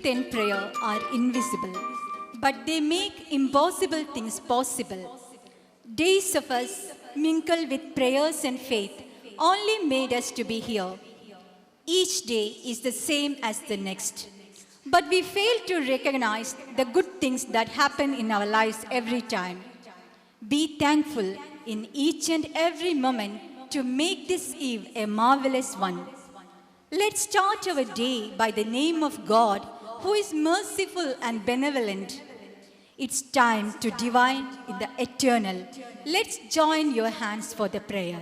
faith and prayer are invisible, but they make impossible things possible. Days of us mingled with prayers and faith only made us to be here. Each day is the same as the next, but we fail to recognize the good things that happen in our lives every time. Be thankful in each and every moment to make this eve a marvelous one. Let's start our day by the name of God, who is merciful and benevolent. It's time to divine in the eternal. Let's join your hands for the prayer.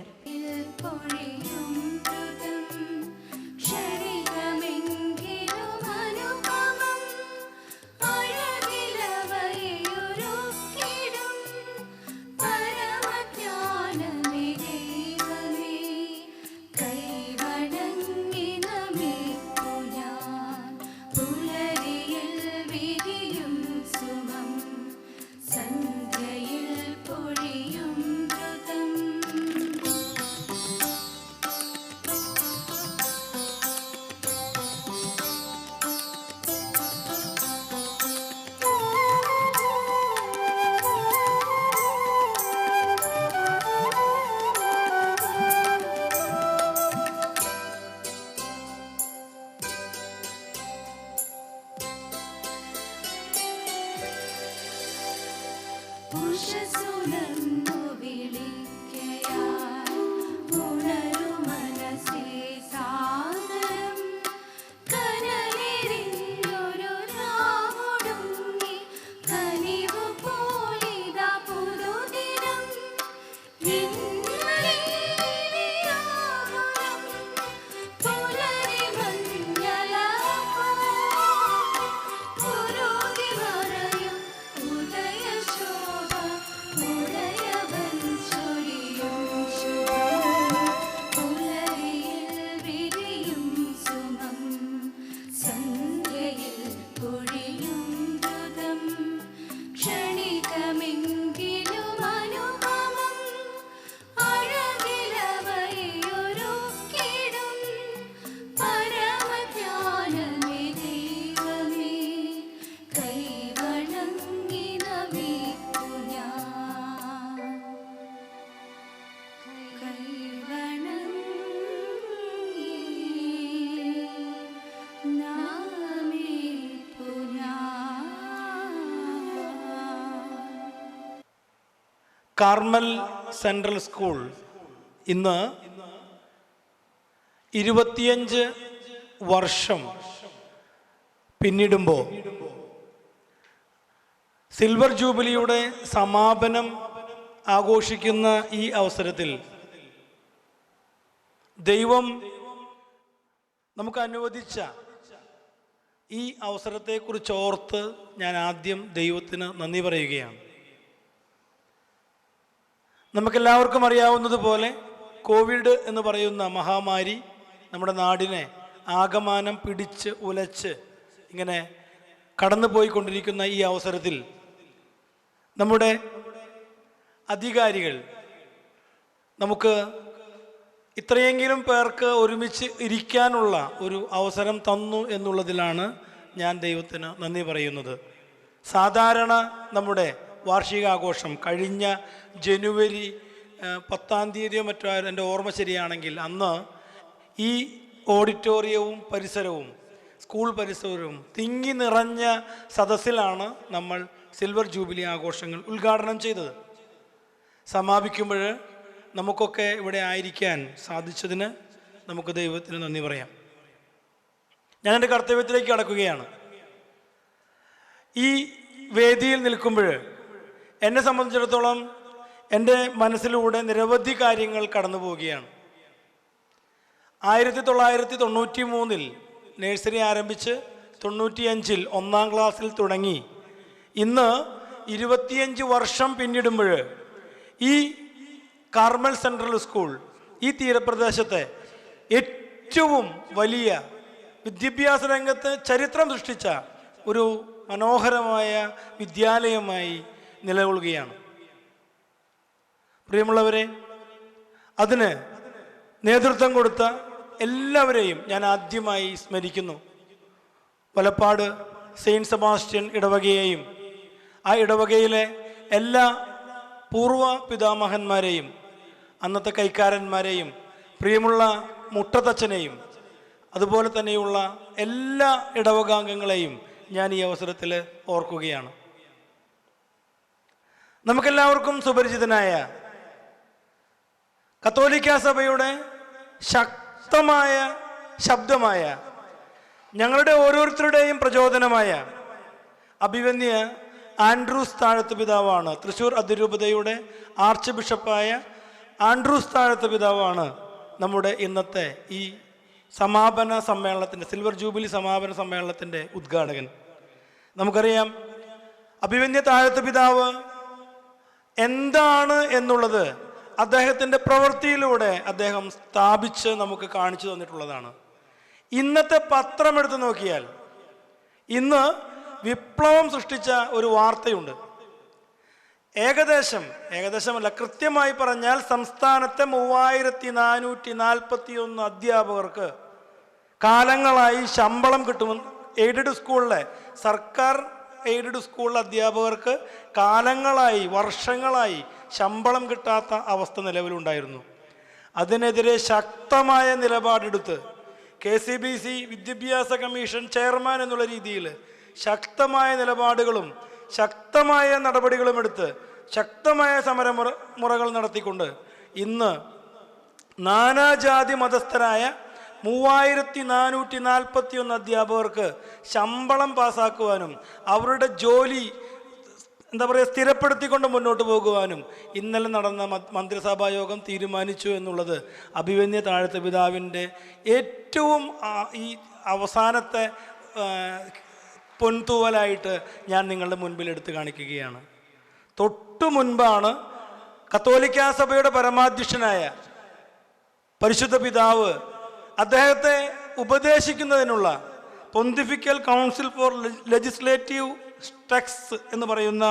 Carmel central school ഇന്ന് 25 വർഷം പിന്നിടുമ്പോൾ silver ജൂബിലിയുടെ സമാപനം ആഘോഷിക്കുന്ന ഈ അവസരത്തിൽ ദൈവം നമുക്ക് അനുവദിച്ച ഈ അവസരത്തെക്കുറിച്ച് ഓർത്ത് ഞാൻ ആദ്യം ദൈവത്തിന് നന്ദി പറയുകയാണ്. നമുക്കെല്ലാവർക്കും അറിയാവുന്നതുപോലെ കോവിഡ് എന്ന് പറയുന്ന മഹാമാരി നമ്മുടെ നാടിനെ ആകമാനം പിടിച്ച് ഉലച്ച് ഇങ്ങനെ കടന്നു പോയിക്കൊണ്ടിരിക്കുന്ന ഈ അവസരത്തിൽ നമ്മുടെ അധികാരികൾ നമുക്ക് ഇത്രയെങ്കിലും പേർക്ക് ഒരുമിച്ച് ഇരിക്കാനുള്ള ഒരു അവസരം തന്നു എന്നുള്ളതിലാണ് ഞാൻ ദൈവത്തിന് നന്ദി പറയുന്നത്. സാധാരണ നമ്മുടെ വാർഷികാഘോഷം കഴിഞ്ഞ ജനുവരി 10-ാം തീയതിയോ മറ്റോ എൻ്റെ ഓർമ്മ ശരിയാണെങ്കിൽ അന്ന് ഈ ഓഡിറ്റോറിയവും പരിസരവും സ്കൂൾ പരിസരവും തിങ്ങി നിറഞ്ഞ സദസ്സിലാണ് നമ്മൾ സിൽവർ ജൂബിലി ആഘോഷങ്ങൾ ഉദ്ഘാടനം ചെയ്തത്. സമാപിക്കുമ്പോൾ നമുക്കൊക്കെ ഇവിടെ ആയിരിക്കാൻ സാധിച്ചതിന് നമുക്ക് ദൈവത്തിന് നന്ദി പറയാം. ഞാൻ എൻ്റെ കർത്തവ്യത്തിലേക്ക് കടക്കുകയാണ്. ഈ വേദിയിൽ നിൽക്കുമ്പോൾ എന്നെ സംബന്ധിച്ചിടത്തോളം എൻ്റെ മനസ്സിലൂടെ നിരവധി കാര്യങ്ങൾ കടന്നു പോവുകയാണ്. 1993 നഴ്സറി ആരംഭിച്ച് 95 1-ാം ക്ലാസ്സിൽ തുടങ്ങി ഇന്ന് 25 വർഷം പിന്നിടുമ്പോൾ ഈ കാർമൽ സെൻട്രൽ സ്കൂൾ ഈ തീരപ്രദേശത്തെ ഏറ്റവും വലിയ വിദ്യാഭ്യാസ രംഗത്ത് ചരിത്രം സൃഷ്ടിച്ച ഒരു മനോഹരമായ വിദ്യാലയമായി നിലകൊള്ളുകയാണ്. പ്രിയമുള്ളവരെ, അതിന് നേതൃത്വം കൊടുത്ത എല്ലാവരെയും ഞാൻ ആദ്യമായി സ്മരിക്കുന്നു. വലപ്പാട് സെയിൻറ്റ് സെബാസ്റ്റ്യൻ ഇടവകയെയും ആ ഇടവകയിലെ എല്ലാ പൂർവ്വ പിതാമഹന്മാരെയും അന്നത്തെ കൈക്കാരന്മാരെയും പ്രിയമുള്ള മുട്ടത്തച്ഛനെയും അതുപോലെ തന്നെയുള്ള എല്ലാ ഇടവകാംഗങ്ങളെയും ഞാൻ ഈ അവസരത്തിൽ ഓർക്കുകയാണ്. നമുക്കെല്ലാവർക്കും സുപരിചിതനായ കത്തോലിക്ക സഭയുടെ ശക്തമായ ശബ്ദമായ ഞങ്ങളുടെ ഓരോരുത്തരുടെയും പ്രചോദനമായ അഭിവന്യ ആൻഡ്രൂസ് താഴത്ത് പിതാവാണ്. തൃശ്ശൂർ അതിരൂപതയുടെ ആർച്ച് ബിഷപ്പായ ആൻഡ്രൂസ് താഴത്ത് പിതാവാണ് നമ്മുടെ ഇന്നത്തെ ഈ സമാപന സമ്മേളനത്തിൻ്റെ, സിൽവർ ജൂബിലി സമാപന സമ്മേളനത്തിൻ്റെ ഉദ്ഘാടകൻ. നമുക്കറിയാം അഭിവന്യ താഴത്ത് പിതാവ് എന്താണ് എന്നുള്ളത് അദ്ദേഹത്തിൻ്റെ പ്രവൃത്തിയിലൂടെ അദ്ദേഹം സ്ഥാപിച്ച് നമുക്ക് കാണിച്ചു തന്നിട്ടുള്ളതാണ്. ഇന്നത്തെ പത്രം എടുത്തു നോക്കിയാൽ ഇന്ന് വിപ്ലവം സൃഷ്ടിച്ച ഒരു വാർത്തയുണ്ട്. ഏകദേശമല്ല, കൃത്യമായി പറഞ്ഞാൽ സംസ്ഥാനത്തെ 3441 അധ്യാപകർക്ക് കാലങ്ങളായി ശമ്പളം കിട്ടുമെന്ന് എയ്ഡഡ് സ്കൂളിലെ സർക്കാർ എയ്ഡഡ് സ്കൂളിലെ അധ്യാപകർക്ക് കാലങ്ങളായി വർഷങ്ങളായി ശമ്പളം കിട്ടാത്ത അവസ്ഥ നിലവിലുണ്ടായിരുന്നു. അതിനെതിരെ ശക്തമായ നിലപാടെടുത്ത് KCBC വിദ്യാഭ്യാസ കമ്മീഷൻ ചെയർമാൻ എന്നുള്ള രീതിയിൽ ശക്തമായ നിലപാടുകളും ശക്തമായ നടപടികളും എടുത്ത് ശക്തമായ സമരമുറകൾ നടത്തിക്കൊണ്ട് ഇന്ന് നാനാജാതി മതസ്ഥരായ 3441 അധ്യാപകർക്ക് ശമ്പളം പാസ്സാക്കുവാനും അവരുടെ ജോലി സ്ഥിരപ്പെടുത്തിക്കൊണ്ട് മുന്നോട്ട് പോകുവാനും ഇന്നലെ നടന്ന മന്ത്രിസഭാ യോഗം തീരുമാനിച്ചു എന്നുള്ളത് അഭിവന്യ താഴത്ത് പിതാവിൻ്റെ ഏറ്റവും ഈ അവസാനത്തെ പൊൻതൂവലായിട്ട് ഞാൻ നിങ്ങളുടെ മുൻപിൽ എടുത്തു കാണിക്കുകയാണ്. തൊട്ടു മുൻപാണ് കത്തോലിക്കാ സഭയുടെ പരമാധ്യക്ഷനായ പരിശുദ്ധ പിതാവ് അദ്ദേഹത്തെ ഉപദേശിക്കുന്നതിനുള്ള pontifical council for legislative text എന്ന് പറയുന്ന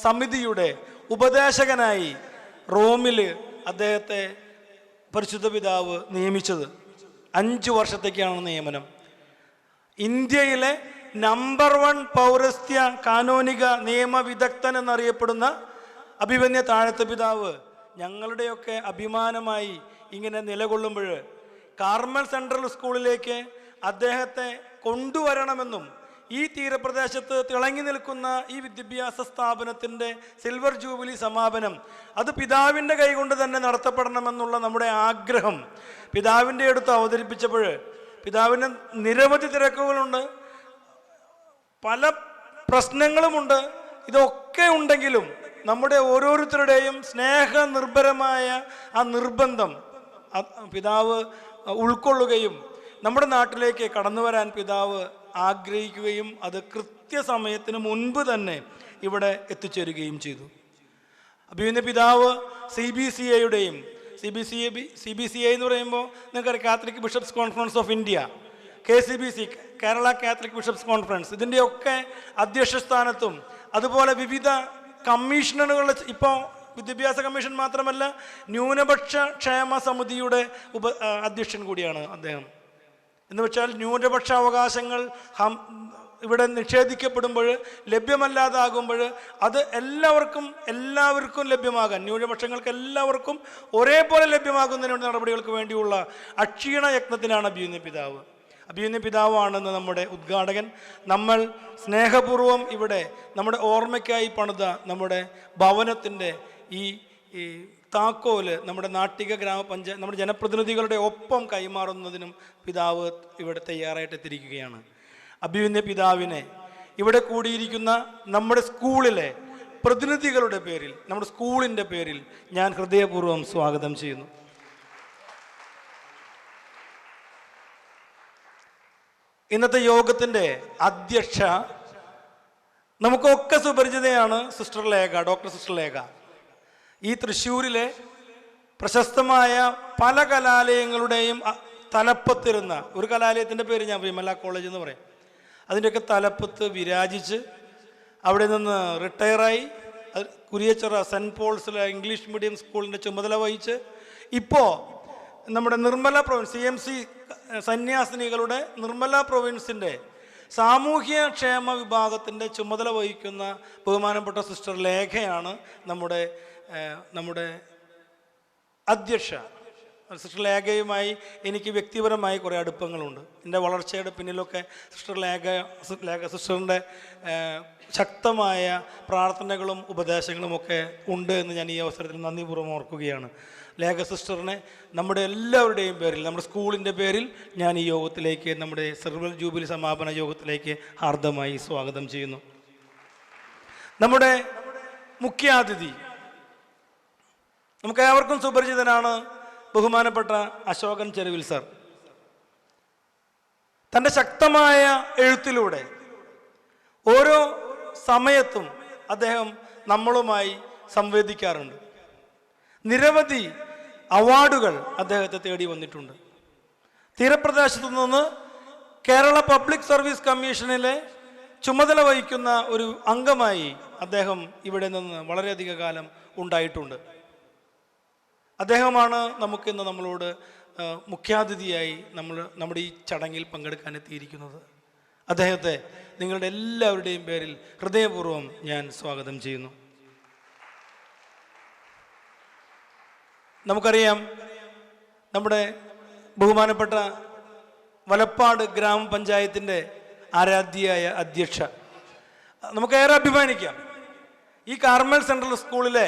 സമിതിയുടെ ഉപദേശകനായി റോമിൽ അദ്ദേഹത്തെ പരിശുദ്ധ പിതാവ് നിയമിച്ചത്. 5 വർഷത്തേക്കാണ് നിയമനം. ഇന്ത്യയിലെ നമ്പർ 1 പൗരസ്ത്യ കാനോനിക നിയമവിദഗ്ധൻ എന്നറിയപ്പെടുന്ന അഭിവന്യ താഴത്ത് പിതാവ് ഞങ്ങളുടെയൊക്കെ അഭിമാനമായി ഇങ്ങനെ നിലകൊള്ളുമ്പോൾ കാർമൽ സെൻട്രൽ സ്കൂളിലേക്ക് അദ്ദേഹത്തെ കൊണ്ടുവരണമെന്നും ഈ തീരപ്രദേശത്ത് തിളങ്ങി നിൽക്കുന്ന ഈ വിദ്യാഭ്യാസ സ്ഥാപനത്തിൻ്റെ സിൽവർ ജൂബിലി സമാപനം അത് പിതാവിൻ്റെ കൈകൊണ്ട് തന്നെ നടത്തപ്പെടണമെന്നുള്ള നമ്മുടെ ആഗ്രഹം പിതാവിൻ്റെ അടുത്ത് അവതരിപ്പിച്ചപ്പോൾ പിതാവിന് നിരവധി തിരക്കുകളുണ്ട്, പല പ്രശ്നങ്ങളുമുണ്ട്. ഇതൊക്കെ ഉണ്ടെങ്കിലും നമ്മുടെ ഓരോരുത്തരുടെയും സ്നേഹനിർഭരമായ ആ നിർബന്ധം പിതാവ് ഉൾക്കൊള്ളുകയും നമ്മുടെ നാട്ടിലേക്ക് കടന്നു വരാൻ പിതാവ് ആഗ്രഹിക്കുകയും അത് കൃത്യസമയത്തിന് മുൻപ് തന്നെ ഇവിടെ എത്തിച്ചേരുകയും ചെയ്തു. അഭിവന്യ പിതാവ് CBCIയുടെയും CBCI എന്ന് പറയുമ്പോൾ നിങ്ങൾക്കറിയാം Catholic bishops conference of India, KCBC Kerala Catholic bishops conference, ഇതിൻ്റെയൊക്കെ അധ്യക്ഷ സ്ഥാനത്തും അതുപോലെ വിവിധ കമ്മീഷനുകളുടെ ഇപ്പോൾ വിദ്യാഭ്യാസ കമ്മീഷൻ മാത്രമല്ല ന്യൂനപക്ഷ ക്ഷേമ സമിതിയുടെ അധ്യക്ഷൻ കൂടിയാണ് അദ്ദേഹം. എന്ന് വെച്ചാൽ ന്യൂനപക്ഷ അവകാശങ്ങൾ ഇവിടെ നിഷേധിക്കപ്പെടുമ്പോൾ ലഭ്യമല്ലാതാകുമ്പോൾ അത് എല്ലാവർക്കും ലഭ്യമാകാൻ, ന്യൂനപക്ഷങ്ങൾക്ക് എല്ലാവർക്കും ഒരേപോലെ ലഭ്യമാകുന്നതിനുള്ള നടപടികൾക്ക് വേണ്ടിയുള്ള അക്ഷീണ യത്നത്തിലാണ് അഭിവന്യ പിതാവ്. അഭിവന്യ പിതാവാണെന്ന് നമ്മുടെ ഉദ്ഘാടകൻ. നമ്മൾ സ്നേഹപൂർവം ഇവിടെ നമ്മുടെ ഓർമ്മയ്ക്കായി പണിത നമ്മുടെ ഭവനത്തിൻ്റെ ഈ താക്കോല് നമ്മുടെ നാട്ടിക ഗ്രാമപഞ്ചായത്ത് നമ്മുടെ ജനപ്രതിനിധികളുടെ ഒപ്പം കൈമാറുന്നതിനും പിതാവ് ഇവിടെ തയ്യാറായിട്ട് എത്തിയിരിക്കുകയാണ്. അഭിവന്യ പിതാവിനെ ഇവിടെ കൂടിയിരിക്കുന്ന നമ്മുടെ സ്കൂളിലെ പ്രതിനിധികളുടെ പേരിൽ, നമ്മുടെ സ്കൂളിൻ്റെ പേരിൽ ഞാൻ ഹൃദയപൂർവ്വം സ്വാഗതം ചെയ്യുന്നു. ഇന്നത്തെ യോഗത്തിൻ്റെ അധ്യക്ഷ നമുക്കൊക്കെ സുപരിചിതയാണ് sister Lekha, doctor sister Lekha. ഈ തൃശ്ശൂരിലെ പ്രശസ്തമായ പല കലാലയങ്ങളുടെയും തലപ്പത്തിരുന്ന ഒരു കലാലയത്തിൻ്റെ പേര് ഞാൻ വിമല കോളേജ് എന്ന് പറയും. അതിൻ്റെയൊക്കെ തലപ്പത്ത് വിരാജിച്ച് അവിടെ നിന്ന് റിട്ടയറായി കുരിയച്ചിറ സെൻറ്റ് പോൾസിലെ ഇംഗ്ലീഷ് മീഡിയം സ്കൂളിൻ്റെ ചുമതല വഹിച്ച് ഇപ്പോൾ നമ്മുടെ നിർമ്മല പ്രൊവിൻസ് CMC സന്യാസിനികളുടെ നിർമ്മല പ്രൊവിൻസിൻ്റെ സാമൂഹ്യക്ഷേമ വിഭാഗത്തിൻ്റെ ചുമതല വഹിക്കുന്ന ബഹുമാനപ്പെട്ട സിസ്റ്റർ ലേഖയാണ് നമ്മുടെ അധ്യക്ഷ. സിസ്റ്റർ ലേഖയുമായി എനിക്ക് വ്യക്തിപരമായി കുറേ അടുപ്പങ്ങളുണ്ട്. എൻ്റെ വളർച്ചയുടെ പിന്നിലൊക്കെ സിസ്റ്റർ ലേഖ സിസ്റ്ററിൻ്റെ ശക്തമായ പ്രാർത്ഥനകളും ഉപദേശങ്ങളുമൊക്കെ ഉണ്ട് എന്ന് ഞാൻ ഈ അവസരത്തിൽ നന്ദിപൂർവ്വം ഓർക്കുകയാണ്. ലേഖ സിസ്റ്ററിനെ നമ്മുടെ എല്ലാവരുടെയും പേരിൽ, നമ്മുടെ സ്കൂളിൻ്റെ പേരിൽ ഞാൻ ഈ യോഗത്തിലേക്ക്, നമ്മുടെ സിൽവർ ജൂബിലി സമാപന യോഗത്തിലേക്ക് ഹാർദമായി സ്വാഗതം ചെയ്യുന്നു. നമ്മുടെ മുഖ്യാതിഥി നമുക്ക് ഏവർക്കും സുപരിചിതനാണ്, ബഹുമാനപ്പെട്ട അശോകൻ ചെരുവിൽ സർ. തൻ്റെ ശക്തമായ എഴുത്തിലൂടെ ഓരോ സമയത്തും അദ്ദേഹം നമ്മളുമായി സംവദിക്കാറുണ്ട്. നിരവധി അവാർഡുകൾ അദ്ദേഹത്തെ തേടി വന്നിട്ടുണ്ട്. തീരപ്രദേശത്തു നിന്ന് കേരള പബ്ലിക് സർവീസ് കമ്മീഷനിലെ ചുമതല വഹിക്കുന്ന ഒരു അംഗമായി അദ്ദേഹം ഇവിടെ നിന്ന് വളരെയധിക കാലം ഉണ്ടായിട്ടുണ്ട്. അദ്ദേഹമാണ് നമുക്കിന്ന് നമ്മളോട് മുഖ്യാതിഥിയായി നമ്മുടെ ഈ ചടങ്ങിൽ പങ്കെടുക്കാൻ എത്തിയിരിക്കുന്നത്. അദ്ദേഹത്തെ നിങ്ങളുടെ എല്ലാവരുടെയും പേരിൽ ഹൃദയപൂർവ്വം ഞാൻ സ്വാഗതം ചെയ്യുന്നു. നമുക്കറിയാം, നമ്മുടെ ബഹുമാനപ്പെട്ട വലപ്പാട് ഗ്രാമപഞ്ചായത്തിൻ്റെ ആരാധ്യയായ അധ്യക്ഷ, നമുക്കേറെ അഭിമാനിക്കാം. ഈ കാർമൽ സെൻട്രൽ സ്കൂളിലെ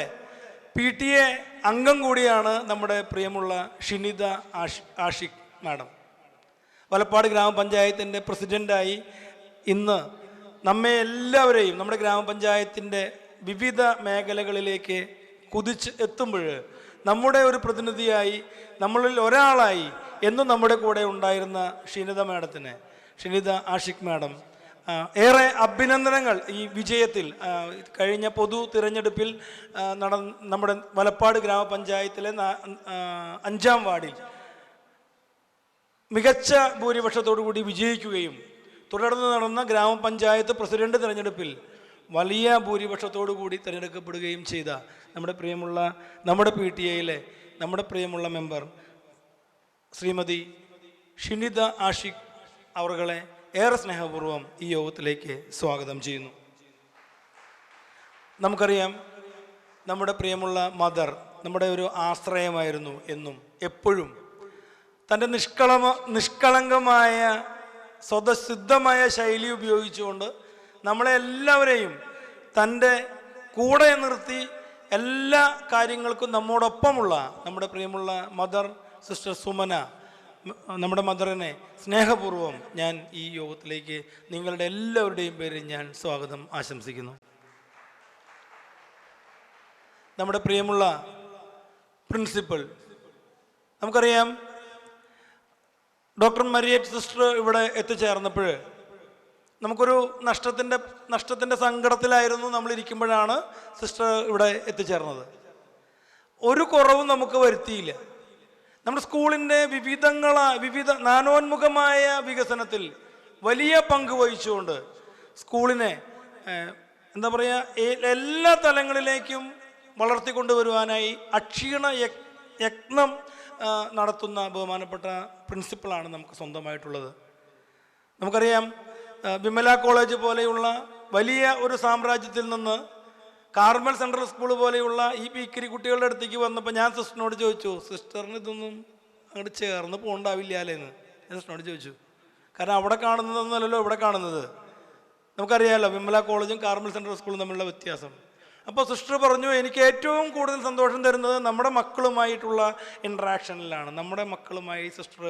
PTA അംഗം കൂടിയാണ് നമ്മുടെ പ്രിയമുള്ള ഷിനിത ആഷിഖ് മാഡം. വലപ്പാട് ഗ്രാമപഞ്ചായത്തിൻ്റെ പ്രസിഡൻ്റായി ഇന്ന് നമ്മെ എല്ലാവരെയും നമ്മുടെ ഗ്രാമപഞ്ചായത്തിൻ്റെ വിവിധ മേഖലകളിലേക്ക് കുതിച്ച് എത്തുമ്പോൾ നമ്മുടെ ഒരു പ്രതിനിധിയായി, നമ്മളിൽ ഒരാളായി എന്നും നമ്മുടെ കൂടെ ഉണ്ടായിരുന്ന ഷിനിത ആഷിഖ് മാഡം, ഏറെ അഭിനന്ദനങ്ങൾ ഈ വിജയത്തിൽ. കഴിഞ്ഞ പൊതു തിരഞ്ഞെടുപ്പിൽ നമ്മുടെ വലപ്പാട് ഗ്രാമപഞ്ചായത്തിലെ 5-ാം വാർഡിൽ മികച്ച ഭൂരിപക്ഷത്തോടു കൂടി വിജയിക്കുകയും തുടർന്ന് നടന്ന ഗ്രാമപഞ്ചായത്ത് പ്രസിഡന്റ് തിരഞ്ഞെടുപ്പിൽ വലിയ ഭൂരിപക്ഷത്തോടു കൂടി തിരഞ്ഞെടുക്കപ്പെടുകയും ചെയ്ത നമ്മുടെ PTA-യിലെ നമ്മുടെ പ്രിയമുള്ള മെമ്പർ ശ്രീമതി ഷിനിത ആഷിഖ് അവരുടെ ഏറെ സ്നേഹപൂർവ്വം ഈ യോഗത്തിലേക്ക് സ്വാഗതം ചെയ്യുന്നു. നമുക്കറിയാം, നമ്മുടെ പ്രിയമുള്ള മദർ നമ്മുടെ ഒരു ആശ്രയമായിരുന്നു. എന്നും എപ്പോഴും തൻ്റെ നിഷ്കളങ്കമായ സ്വതസിദ്ധമായ ശൈലി ഉപയോഗിച്ചുകൊണ്ട് നമ്മളെ എല്ലാവരെയും തൻ്റെ കൂടെ നിർത്തി എല്ലാ കാര്യങ്ങൾക്കും നമ്മോടൊപ്പമുള്ള നമ്മുടെ പ്രിയമുള്ള മദർ സിസ്റ്റർ സുമന, നമ്മുടെ മദറിനെ സ്നേഹപൂർവ്വം ഞാൻ ഈ യോഗത്തിലേക്ക് നിങ്ങളുടെ എല്ലാവരുടെയും പേരിൽ ഞാൻ സ്വാഗതം ആശംസിക്കുന്നു. നമ്മുടെ പ്രിയമുള്ള പ്രിൻസിപ്പൽ, നമുക്കറിയാം, ഡോക്ടർ മരിയറ്റ് സിസ്റ്റർ ഇവിടെ എത്തിച്ചേർന്നപ്പോൾ നമുക്കൊരു നഷ്ടത്തിൻ്റെ സങ്കടത്തിലായിരുന്നു നമ്മളിരിക്കുമ്പോഴാണ് സിസ്റ്റർ ഇവിടെ എത്തിച്ചേർന്നത്. ഒരു കുറവും നമുക്ക് വരുത്തിയില്ല. നമ്മുടെ സ്കൂളിൻ്റെ വിവിധ നാനോന്മുഖമായ വികസനത്തിൽ വലിയ പങ്ക് വഹിച്ചുകൊണ്ട് സ്കൂളിനെ എന്താ പറയുക, എല്ലാ തലങ്ങളിലേക്കും വളർത്തിക്കൊണ്ടുവരുവാനായി അക്ഷീണ യത്നം നടത്തുന്ന ബഹുമാനപ്പെട്ട പ്രിൻസിപ്പളാണ് നമുക്ക് സ്വന്തമായിട്ടുള്ളത്. നമുക്കറിയാം, വിമല കോളേജ് പോലെയുള്ള വലിയ ഒരു സാമ്രാജ്യത്തിൽ നിന്ന് കാർമൽ സെൻട്രൽ സ്കൂൾ പോലെയുള്ള ഈ പീക്കിരി കുട്ടികളുടെ അടുത്തേക്ക് വന്നപ്പോൾ ഞാൻ സിസ്റ്ററിനോട് ചോദിച്ചു, സിസ്റ്ററിന് ഇതൊന്നും അങ്ങോട്ട് ചേർന്ന് പോകണ്ടാവില്ലാലേന്ന് ഞാൻ സിസ്റ്ററിനോട് ചോദിച്ചു. കാരണം അവിടെ കാണുന്നതൊന്നുമല്ലല്ലോ ഇവിടെ കാണുന്നത്. നമുക്കറിയാമല്ലോ വിമല കോളേജും കാർമൽ സെൻട്രൽ സ്കൂളും തമ്മിലുള്ള വ്യത്യാസം. അപ്പോൾ സിസ്റ്റർ പറഞ്ഞു, എനിക്ക് ഏറ്റവും കൂടുതൽ സന്തോഷം തരുന്നത് നമ്മുടെ മക്കളുമായിട്ടുള്ള ഇൻട്രാക്ഷനിലാണ്. നമ്മുടെ മക്കളുമായി സിസ്റ്റർ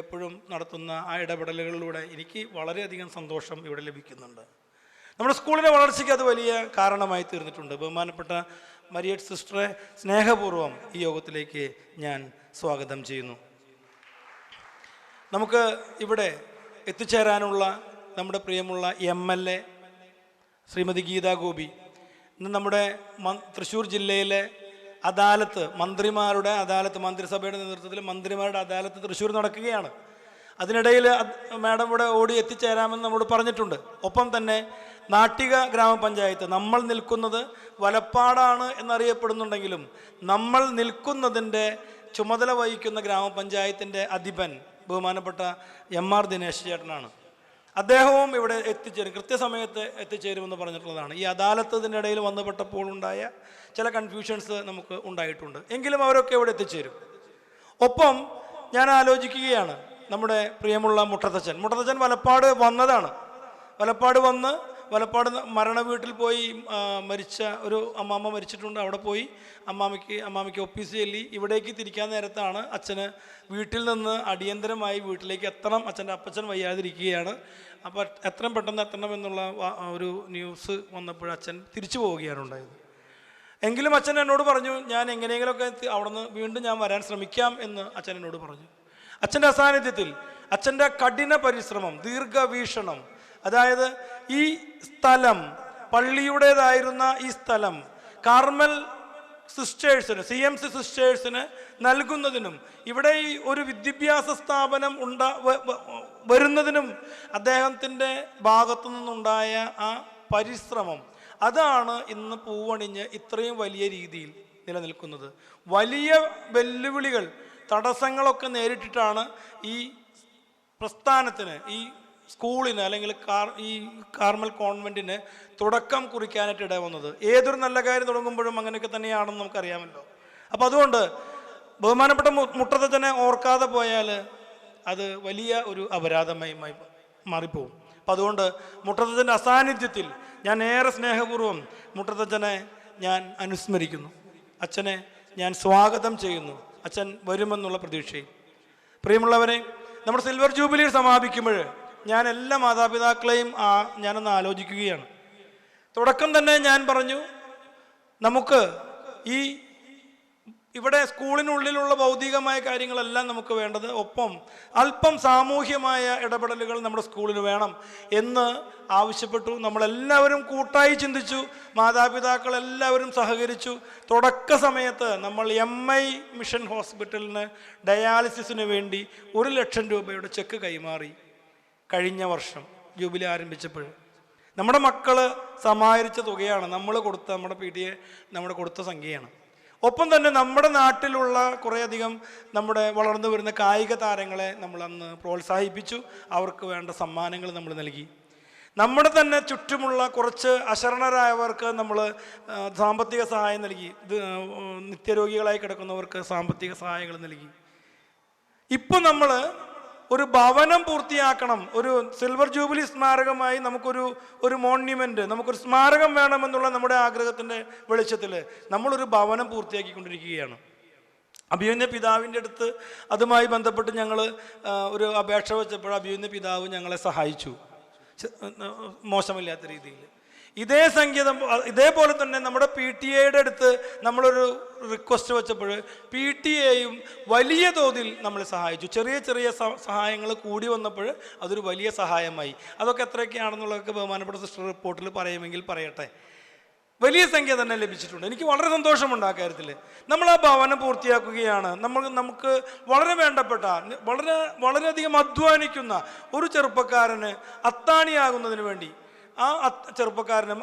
എപ്പോഴും നടത്തുന്ന ആ ഇടപെടലുകളിലൂടെ എനിക്ക് വളരെയധികം സന്തോഷം ഇവിടെ ലഭിക്കുന്നുണ്ട്. നമ്മുടെ സ്കൂളിൻ്റെ വളർച്ചയ്ക്ക് അത് വലിയ കാരണമായി തീർന്നിട്ടുണ്ട്. ബഹുമാനപ്പെട്ട മരിയറ്റ് സിസ്റ്ററെ സ്നേഹപൂർവ്വം ഈ യോഗത്തിലേക്ക് ഞാൻ സ്വാഗതം ചെയ്യുന്നു. നമുക്ക് ഇവിടെ എത്തിച്ചേരാനുള്ള നമ്മുടെ പ്രിയമുള്ള MLA ശ്രീമതി ഗീതാ ഗോപി, ഇന്ന് നമ്മുടെ തൃശ്ശൂർ ജില്ലയിലെ അദാലത്ത്, മന്ത്രിമാരുടെ അദാലത്ത്, മന്ത്രിസഭയുടെ നേതൃത്വത്തിൽ മന്ത്രിമാരുടെ അദാലത്ത് തൃശ്ശൂർ നടക്കുകയാണ്. അതിനിടയിൽ മാഡം ഇവിടെ ഓടി എത്തിച്ചേരാമെന്ന് നമ്മോട് പറഞ്ഞിട്ടുണ്ട്. ഒപ്പം തന്നെ നാട്ടിക ഗ്രാമപഞ്ചായത്ത്, നമ്മൾ നിൽക്കുന്നത് വലപ്പാടാണ് എന്നറിയപ്പെടുന്നുണ്ടെങ്കിലും നമ്മൾ നിൽക്കുന്നതിൻ്റെ ചുമതല വഹിക്കുന്ന ഗ്രാമപഞ്ചായത്തിൻ്റെ അധിപൻ ബഹുമാനപ്പെട്ട MR ദിനേശ് ചേട്ടനാണ്. അദ്ദേഹവും ഇവിടെ എത്തിച്ചേരും, കൃത്യസമയത്ത് എത്തിച്ചേരുമെന്ന് പറഞ്ഞിട്ടുള്ളതാണ്. ഈ അദാലത്തതിൻ്റെ ഇടയിൽ വന്നുപെട്ടപ്പോൾ ഉണ്ടായ ചില കൺഫ്യൂഷൻസ് നമുക്ക് ഉണ്ടായിട്ടുണ്ട്. എങ്കിലും അവരൊക്കെ ഇവിടെ എത്തിച്ചേരും. ഒപ്പം ഞാൻ ആലോചിക്കുകയാണ്, നമ്മുടെ പ്രിയമുള്ള മുട്ടത്തച്ഛൻ വലപ്പാട് വന്നതാണ്. വലപ്പാട് മരണ വീട്ടിൽ പോയി മരിച്ച ഒരു അമ്മാമ്മ മരിച്ചിട്ടുണ്ട്. അവിടെ പോയി അമ്മാമ്മയ്ക്ക് ഒപ്പീസ് ചൊല്ലി ഇവിടേക്ക് തിരിക്കാൻ നേരത്താണ് അച്ഛന് വീട്ടിൽ നിന്ന് അടിയന്തരമായി വീട്ടിലേക്ക് എത്തണം. അച്ഛൻ്റെ അപ്പച്ചൻ വയ്യാതിരിക്കുകയാണ്. അപ്പോൾ എത്രയും പെട്ടെന്ന് എത്തണം എന്നുള്ള ഒരു ന്യൂസ് വന്നപ്പോൾ അച്ഛൻ തിരിച്ചു പോവുകയാണ് ഉണ്ടായത്. എങ്കിലും അച്ഛൻ എന്നോട് പറഞ്ഞു, ഞാൻ എങ്ങനെയെങ്കിലുമൊക്കെ അവിടെ നിന്ന് വീണ്ടും ഞാൻ വരാൻ ശ്രമിക്കാം എന്ന് അച്ഛൻ എന്നോട് പറഞ്ഞു. അച്ഛൻ്റെ അസാന്നിധ്യത്തിൽ അച്ഛൻ്റെ കഠിന പരിശ്രമം, ദീർഘവീക്ഷണം, അതായത് ഈ സ്ഥലം, പള്ളിയുടേതായിരുന്ന ഈ സ്ഥലം കാർമൽ സിസ്റ്റേഴ്സിന്, CMC സിസ്റ്റേഴ്സിന് നൽകുന്നതിനും ഇവിടെ ഈ ഒരു വിദ്യാഭ്യാസ സ്ഥാപനം വരുന്നതിനും അദ്ദേഹത്തിൻ്റെ ഭാഗത്തു നിന്നുണ്ടായ ആ പരിശ്രമം, അതാണ് ഇന്ന് പൂവണിഞ്ഞ് ഇത്രയും വലിയ രീതിയിൽ നിലനിൽക്കുന്നത്. വലിയ വെല്ലുവിളികൾ, തടസ്സങ്ങളൊക്കെ നേരിട്ടിട്ടാണ് ഈ പ്രസ്ഥാനത്തിന്, ഈ സ്കൂളിന് അല്ലെങ്കിൽ ഈ കാർമൽ കോൺവെൻറ്റിന് തുടക്കം കുറിക്കാനായിട്ട് ഇടവന്നത്. ഏതൊരു നല്ല കാര്യം തുടങ്ങുമ്പോഴും അങ്ങനെയൊക്കെ തന്നെയാണെന്ന് നമുക്കറിയാമല്ലോ. അപ്പോൾ അതുകൊണ്ട് ബഹുമാനപ്പെട്ട മുട്ടത്തച്ഛനെ ഓർക്കാതെ പോയാൽ അത് വലിയ ഒരു അപരാധമായി മാറിപ്പോവും. അപ്പം അതുകൊണ്ട് മുട്ടത്തച്ഛൻ്റെ അസാന്നിധ്യത്തിൽ ഞാൻ ഏറെ സ്നേഹപൂർവ്വം മുട്ടത്തച്ഛനെ ഞാൻ അനുസ്മരിക്കുന്നു. അച്ഛനെ ഞാൻ സ്വാഗതം ചെയ്യുന്നു, അച്ഛൻ വരുമെന്നുള്ള പ്രതീക്ഷയും. പ്രിയമുള്ളവരെ, നമ്മുടെ സിൽവർ ജൂബിലി സമാപിക്കുമ്പോൾ ഞാൻ എല്ലാ മാതാപിതാക്കളെയും ഞാനൊന്ന് ആലോചിക്കുകയാണ്. തുടക്കം തന്നെ ഞാൻ പറഞ്ഞു, നമുക്ക് ഇവിടെ സ്കൂളിനുള്ളിലുള്ള ഭൗതികമായ കാര്യങ്ങളെല്ലാം നമുക്ക് വേണ്ടത്, ഒപ്പം അല്പം സാമൂഹ്യമായ ഇടപെടലുകൾ നമ്മുടെ സ്കൂളിൽ വേണം എന്ന് ആവശ്യപ്പെട്ടു. നമ്മളെല്ലാവരും കൂട്ടായി ചിന്തിച്ചു, മാതാപിതാക്കളെല്ലാവരും സഹകരിച്ചു. തുടക്ക സമയത്ത് നമ്മൾ MI മിഷൻ ഹോസ്പിറ്റലിന് ഡയാലിസിസിന് വേണ്ടി 1 ലക്ഷം രൂപയുടെ ചെക്ക് കൈമാറി. കഴിഞ്ഞ വർഷം ജൂബിലി ആരംഭിച്ചപ്പോൾ നമ്മുടെ മക്കൾ സമാഹരിച്ച തുകയാണ്, നമ്മുടെ PTA കൊടുത്ത സംഖ്യയാണ്. ഒപ്പം തന്നെ നമ്മുടെ നാട്ടിലുള്ള കുറേയധികം നമ്മുടെ വളർന്നു വരുന്ന കായിക താരങ്ങളെ നമ്മൾ അന്ന് പ്രോത്സാഹിപ്പിച്ചു. അവർക്ക് വേണ്ട സമ്മാനങ്ങൾ നമ്മൾ നൽകി. നമ്മുടെ തന്നെ ചുറ്റുമുള്ള കുറച്ച് അശരണരായവർക്ക് നമ്മൾ സാമ്പത്തിക സഹായം നൽകി. നിത്യരോഗികളായി കിടക്കുന്നവർക്ക് സാമ്പത്തിക സഹായങ്ങൾ നൽകി. ഇപ്പം നമ്മൾ ഒരു ഭവനം പൂർത്തിയാക്കണം, ഒരു സിൽവർ ജൂബിലി സ്മാരകമായി നമുക്കൊരു മോണ്യുമെൻ്റ്, നമുക്കൊരു സ്മാരകം വേണമെന്നുള്ള നമ്മുടെ ആഗ്രഹത്തിൻ്റെ വെളിച്ചത്തിൽ നമ്മളൊരു ഭവനം പൂർത്തിയാക്കിക്കൊണ്ടിരിക്കുകയാണ്. അഭിമന്യ പിതാവിൻ്റെ അടുത്ത് അതുമായി ബന്ധപ്പെട്ട് ഞങ്ങൾ ഒരു അപേക്ഷ വെച്ചപ്പോൾ അഭിമന്യ പിതാവ് ഞങ്ങളെ സഹായിച്ചു, മോശമില്ലാത്ത രീതിയിൽ. ഇതേപോലെ തന്നെ നമ്മുടെ PTA അടുത്ത് നമ്മളൊരു റിക്വസ്റ്റ് വെച്ചപ്പോൾ PTA വലിയ തോതിൽ നമ്മളെ സഹായിച്ചു. ചെറിയ ചെറിയ സഹായങ്ങൾ കൂടി വന്നപ്പോൾ അതൊരു വലിയ സഹായമായി. അതൊക്കെ എത്രയൊക്കെയാണെന്നുള്ളതൊക്കെ ബഹുമാനപ്പെട്ട സിസ്റ്റർ റിപ്പോർട്ടിൽ പറയുമെങ്കിൽ പറയട്ടെ. വലിയ സംഖ്യ തന്നെ ലഭിച്ചിട്ടുണ്ട്. എനിക്ക് വളരെ സന്തോഷമുണ്ട് ആ കാര്യത്തിൽ. നമ്മൾ ആ ഭവനം പൂർത്തിയാക്കുകയാണ്. നമുക്ക് വളരെ വേണ്ടപ്പെട്ട, വളരെയധികം അധ്വാനിക്കുന്ന ഒരു ചെറുപ്പക്കാരന് അത്താണിയാകുന്നതിന് വേണ്ടി, ആ ചെറുപ്പക്കാരനും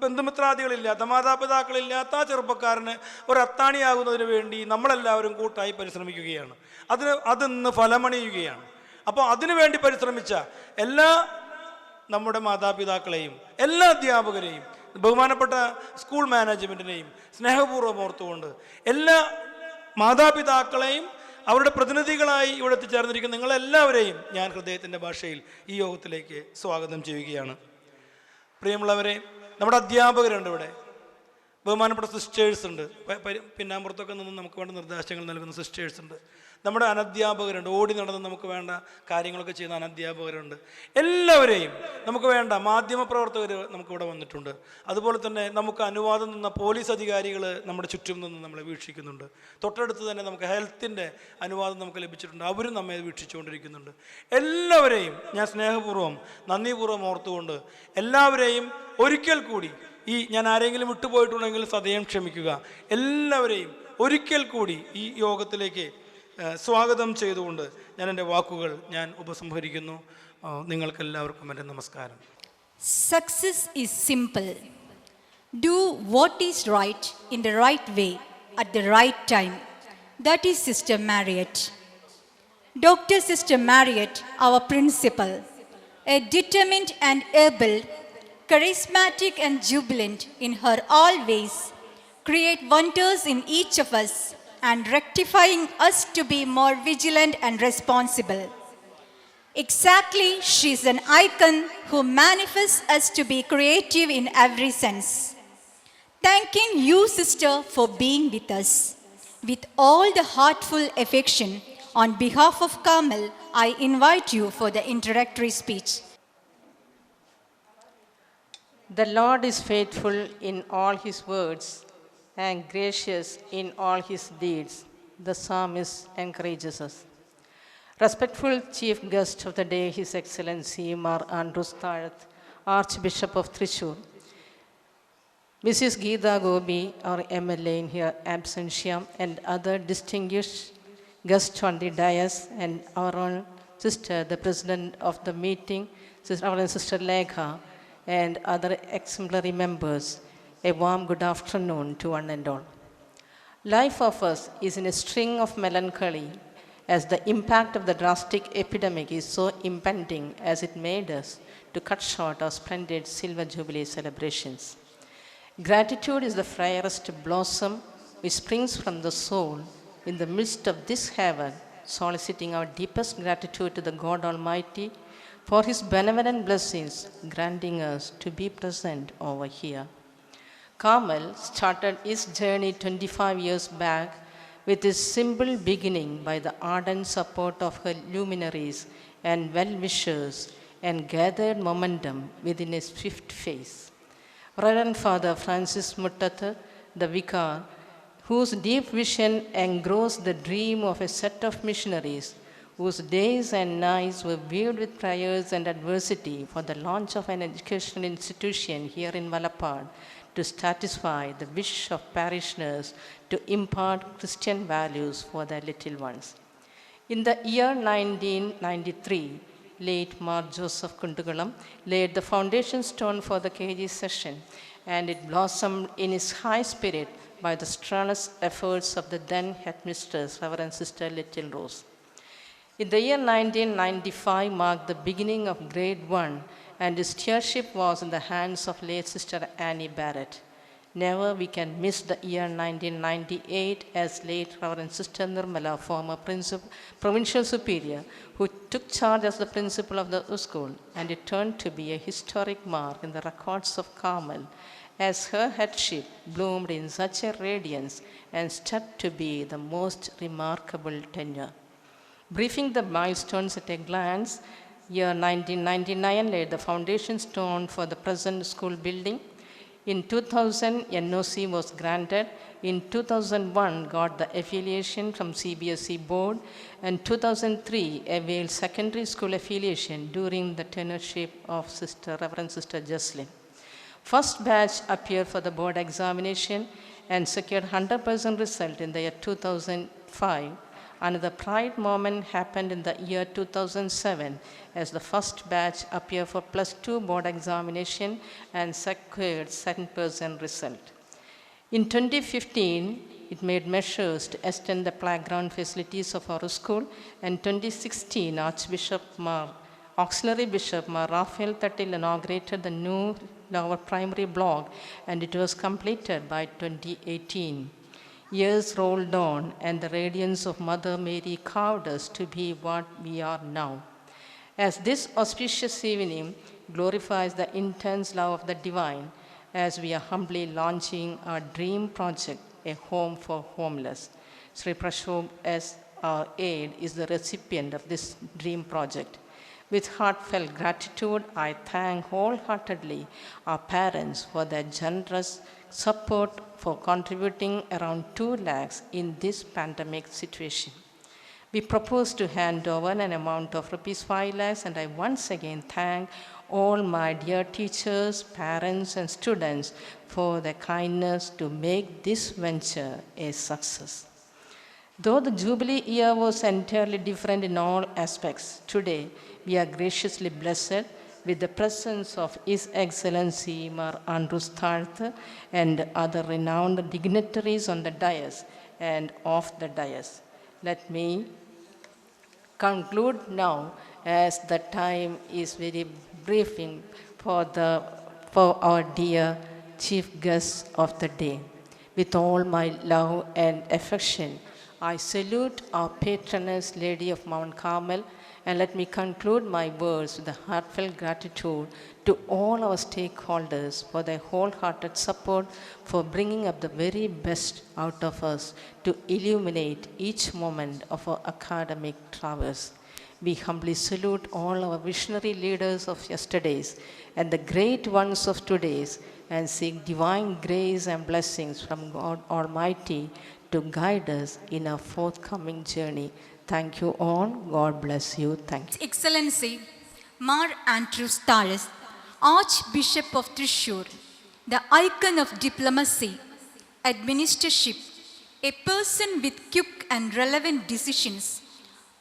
ബന്ധുമിത്രാദികളില്ലാത്ത, മാതാപിതാക്കളില്ലാത്ത ആ ചെറുപ്പക്കാരന് ഒരു അത്താണിയാകുന്നതിന് വേണ്ടി നമ്മളെല്ലാവരും കൂട്ടായി പരിശ്രമിക്കുകയാണ്. അതിന്ന് ഫലമണിയുകയാണ്. അപ്പോൾ അതിനുവേണ്ടി പരിശ്രമിച്ച എല്ലാ നമ്മുടെ മാതാപിതാക്കളെയും, എല്ലാ അധ്യാപകരെയും, ബഹുമാനപ്പെട്ട സ്കൂൾ മാനേജ്മെൻറ്റിനെയും സ്നേഹപൂർവ്വം ഓർത്തുകൊണ്ട് എല്ലാ മാതാപിതാക്കളെയും അവരുടെ പ്രതിനിധികളായി ഇവിടെ എത്തിച്ചേർന്നിരിക്കുന്ന നിങ്ങളെല്ലാവരെയും ഞാൻ ഹൃദയത്തിൻ്റെ ഭാഷയിൽ ഈ യോഗത്തിലേക്ക് സ്വാഗതം ചെയ്യുകയാണ്. പ്രിയമുള്ളവരെ, നമ്മുടെ അധ്യാപകരുണ്ട് ഇവിടെ, ബഹുമാനപ്പെട്ട സിസ്റ്റേഴ്സ് ഉണ്ട്, പിന്നാമ്പുറത്തൊക്കെ നിന്ന് നമുക്ക് വേണ്ട നിർദ്ദേശങ്ങൾ നൽകുന്ന സിസ്റ്റേഴ്സ് ഉണ്ട്, നമ്മുടെ അനധ്യാപകരുണ്ട്, ഓടി നടന്ന് നമുക്ക് വേണ്ട കാര്യങ്ങളൊക്കെ ചെയ്യുന്ന അനധ്യാപകരുണ്ട്. എല്ലാവരെയും നമുക്ക് വേണ്ട മാധ്യമപ്രവർത്തകർ നമുക്കിവിടെ വന്നിട്ടുണ്ട്. അതുപോലെ തന്നെ നമുക്ക് അനുവാദം നിന്ന പോലീസ് അധികാരികൾ നമ്മുടെ ചുറ്റും നിന്ന് നമ്മളെ വീക്ഷിക്കുന്നുണ്ട്. തൊട്ടടുത്ത് തന്നെ നമുക്ക് ഹെൽത്തിൻ്റെ അനുവാദം നമുക്ക് ലഭിച്ചിട്ടുണ്ട്, അവരും നമ്മെ വീക്ഷിച്ചുകൊണ്ടിരിക്കുന്നുണ്ട്. എല്ലാവരെയും ഞാൻ സ്നേഹപൂർവ്വം നന്ദിപൂർവ്വം ഓർത്തുകൊണ്ട് എല്ലാവരെയും ഒരിക്കൽ കൂടി, ഞാൻ ആരെങ്കിലും വിട്ടുപോയിട്ടുണ്ടെങ്കിൽ സദയം ക്ഷമിക്കുക, എല്ലാവരെയും ഒരിക്കൽ കൂടി ഈ യോഗത്തിലേക്ക് സ്വാഗതം ചെയ്തുകൊണ്ട് ഞാൻ എൻ്റെ വാക്കുകൾ ഞാൻ ഉപസംഹരിക്കുന്നു. നിങ്ങൾക്കെല്ലാവർക്കും എൻ്റെ നമസ്കാരം. Success is simple. Do what is right in the right way at the right time. That is Sister Marriott. Dr. Sister Marriott, our principal, a determined and able, charismatic and jubilant in her all ways, create wonders in each of us and rectifying us to be more vigilant and responsible. Exactly, she's an icon who manifests us to be creative in every sense. Thanking you, sister, for being with us. With all the heartful affection, on behalf of Carmel, I invite you for the introductory speech. The Lord is faithful in all his words and gracious in all his deeds. The psalmist encourages us. Respectful chief guest of the day, His Excellency Mar Andrews Tarath, Archbishop of Thrissur, Mrs. Geeta Gobi, our MLA in here absentia, and other distinguished guests on the dais, and our own sister, the president of the meeting, our own sister Lekha, and other exemplary members, a warm good afternoon to one and all. Life of us is in a string of melancholy as the impact of the drastic epidemic is so impending as it made us to cut short our splendid Silver Jubilee celebrations. Gratitude is the fairest blossom which springs from the soul in the midst of this heaven, soliciting our deepest gratitude to the God Almighty for His benevolent blessings, granting us to be present over here. Carmel started its journey 25 years back with its simple beginning by the ardent support of her luminaries and well-wishers, and gathered momentum within a swift phase. Reverend Father Francis Muttath, the vicar, whose deep vision engrossed the dream of a set of missionaries whose days and nights were viewed with prayers and adversity for the launch of an educational institution here in Valapad to satisfy the wish of parishioners to impart Christian values for their little ones. In the year 1993, late Mar Joseph Kundugalam laid the foundation stone for the KG session, and it blossomed in his high spirit by the strenuous efforts of the then headmistress, Reverend Sister Little Rose. In the year 1995 marked the beginning of grade 1, and his stewardship was in the hands of late Sister Annie Barrett. Never we can miss the year 1998 as late Reverend Sister Nirmala, former provincial superior, who took charge as the principal of the school, and it turned to be a historic mark in the records of Carmel, as her headship bloomed in such a radiance and stood to be the most remarkable tenure. Briefing the milestones at a glance, year 1999 laid the foundation stone for the present school building. In 2000, NOC was granted. In 2001, got the affiliation from CBSE board, and 2003 availed secondary school affiliation during the tenureship of Reverend Sister Jocelyn. First batch appeared for the board examination and secured 100% result in the year 2005. Another pride moment happened in the year 2007 as the first batch appeared for +2 board examination and secured 7% result. In 2015, it made measures to extend the playground facilities of our school, and 2016, Auxiliary Bishop Mar Raphael Tattil inaugurated the new lower primary block, and it was completed by 2018. Years rolled on, and the radiance of Mother Mary carved us to be what we are now. As this auspicious evening glorifies the intense love of the divine, as we are humbly launching our dream project, A Home for Homeless. Sri Prashobh, as our aide, is the recipient of this dream project. With heartfelt gratitude, I thank wholeheartedly our parents for their generous support for contributing around 2 lakhs in this pandemic situation. We propose to hand over an amount of rupees 5 lakhs, and I once again thank all my dear teachers, parents, and students for their kindness to make this venture a success. Though the Jubilee year was entirely different in all aspects, today we are graciously blessed with the presence of His Excellency Mar Andrews Tarath and other renowned dignitaries on the dais and off the dais. Let me conclude now, as the time is very briefing for our dear chief guest of the day. With all my love and affection, I salute our patroness, Lady of Mount Carmel, and let me conclude my words with a heartfelt gratitude to all our stakeholders for their wholehearted support for bringing up the very best out of us to illuminate each moment of our academic travels. We humbly salute all our visionary leaders of yesterdays and the great ones of today's, and seek divine grace and blessings from God Almighty to guide us in our forthcoming journey. Thank you all. God bless you. Thank you. Excellency, Mar Andrews Taras, Archbishop of Thrissur, the icon of diplomacy, administratorship, a person with quick and relevant decisions,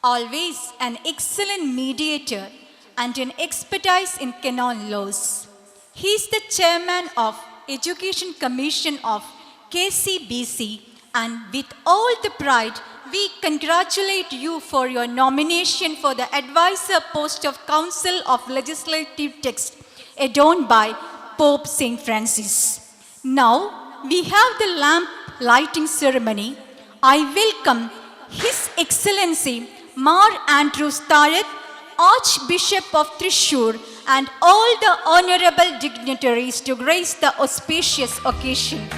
always an excellent mediator and an expertise in canon laws. He is the chairman of Education Commission of KCBC, and with all the pride, we congratulate you for your nomination for the advisor post of Council of Legislative Text, adorned by Pope St. Francis. Now, we have the lamp lighting ceremony. I welcome His Excellency Mar Andrews Tarat, Archbishop of Thrissur, and all the honorable dignitaries to grace the auspicious occasion.